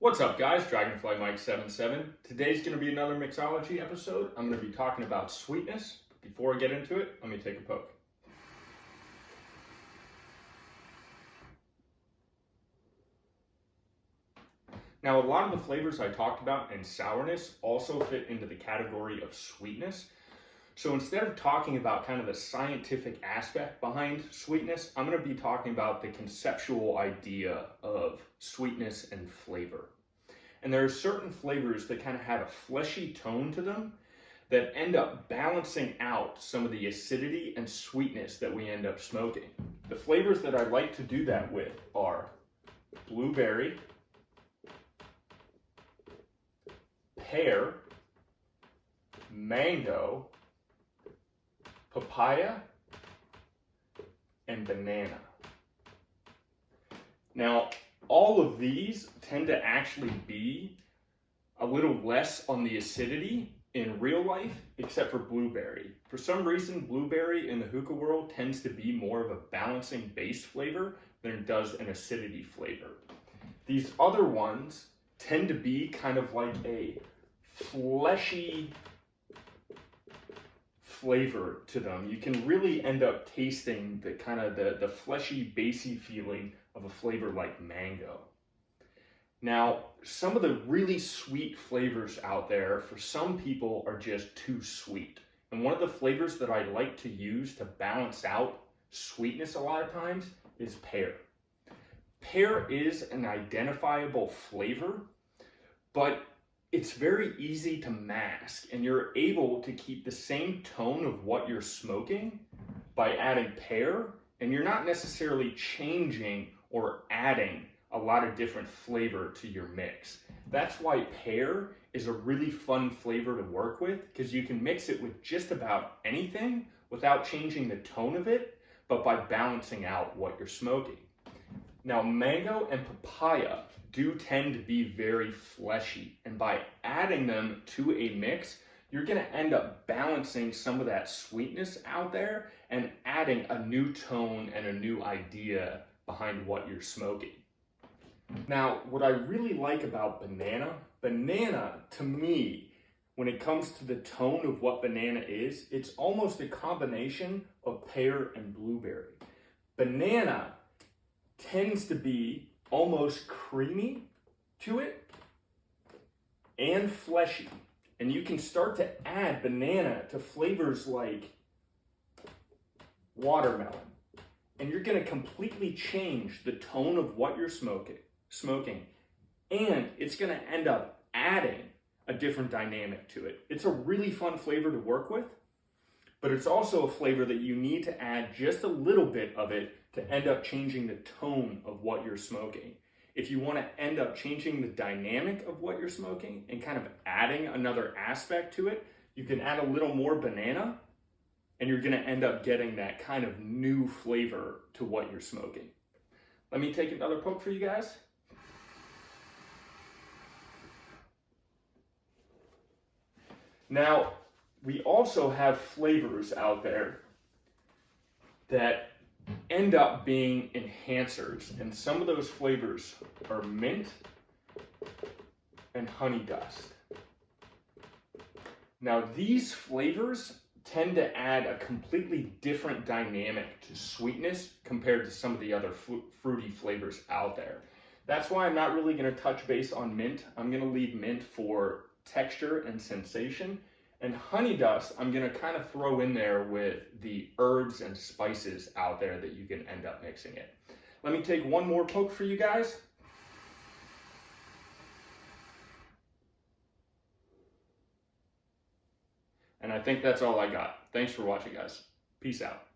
What's up guys, Dragonfly Mike 77. Today's going to be another Mixology episode. I'm going to be talking about sweetness. Before I get into it, let me take a poke. Now a lot of the flavors I talked about in sourness also fit into the category of sweetness. So instead of talking about kind of the scientific aspect behind sweetness, I'm going to be talking about the conceptual idea of sweetness and flavor. And there are certain flavors that kind of have a fleshy tone to them that end up balancing out some of the acidity and sweetness that we end up smoking. The flavors that I like to do that with are blueberry, pear, mango, papaya, and banana. Now, all of these tend to actually be a little less on the acidity in real life, except for blueberry. For some reason, blueberry in the hookah world tends to be more of a balancing base flavor than it does an acidity flavor. These other ones tend to be kind of like a fleshy flavor to them. You can really end up tasting the kind of the fleshy, basey feeling of a flavor like mango. Now, some of the really sweet flavors out there for some people are just too sweet. And one of the flavors that I like to use to balance out sweetness a lot of times is pear. Pear is an identifiable flavor, but it's very easy to mask, and you're able to keep the same tone of what you're smoking by adding pear, and you're not necessarily changing or adding a lot of different flavor to your mix. That's why pear is a really fun flavor to work with, because you can mix it with just about anything without changing the tone of it, but by balancing out what you're smoking. Now, mango and papaya do tend to be very fleshy, and by adding them to a mix, you're going to end up balancing some of that sweetness out there and adding a new tone and a new idea behind what you're smoking. Now, what I really like about banana to me, when it comes to the tone of what banana is, it's almost a combination of pear and blueberry. Banana tends to be almost creamy to it and fleshy. And you can start to add banana to flavors like watermelon. And you're going to completely change the tone of what you're smoking. And it's going to end up adding a different dynamic to it. It's a really fun flavor to work with, but it's also a flavor that you need to add just a little bit of it to end up changing the tone of what you're smoking. If you want to end up changing the dynamic of what you're smoking and kind of adding another aspect to it, you can add a little more banana, and you're going to end up getting that kind of new flavor to what you're smoking. Let me take another poke for you guys. Now, we also have flavors out there that end up being enhancers, and some of those flavors are mint and honey dust. Now, these flavors tend to add a completely different dynamic to sweetness compared to some of the other fruity flavors out there. That's why I'm not really going to touch base on mint. I'm going to leave mint for texture and sensation. And honey dust, I'm going to kind of throw in there with the herbs and spices out there that you can end up mixing it. Let me take one more poke for you guys. And I think that's all I got. Thanks for watching, guys. Peace out.